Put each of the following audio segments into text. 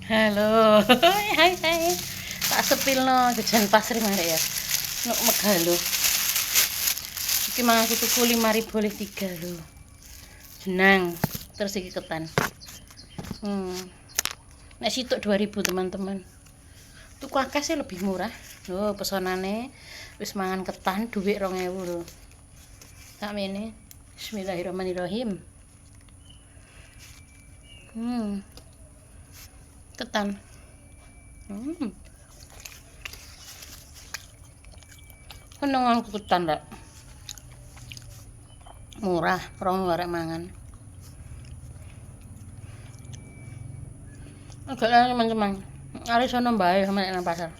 Halo. Hai hai. Tak sepilno jajan pasar mare ya. Nek megalo. Iki mang aku tuku 5.000 oleh 3 lho. Jenang. Terus iki ketan. Hmm. Nek situk 2.000 teman-teman. Tuku akeh sih lebih murah. Loh, pesonane wis mangan ketan dhuwit 2.000 lho. Sakmene. Bismillahirrahmanirrahim. Ketan. Hmm. Senenganku ketan, Rek. Murah, 2 arek mangan. Agak lah teman-teman. Ari sono mbae sama nek nang pasar.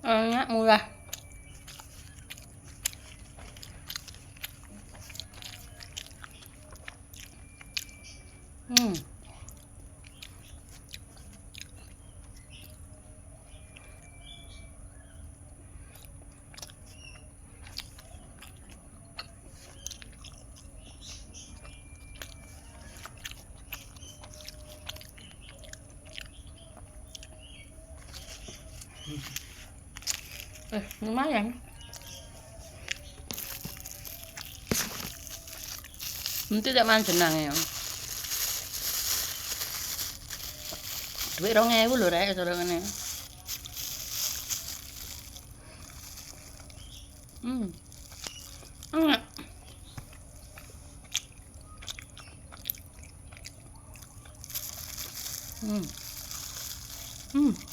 Enak murah. Hmm. Lumayan. Nanti tak mangan jenang ya. Duit 2.000 lho rek cara ngene. Hmm. Enak. Hmm. Hmm.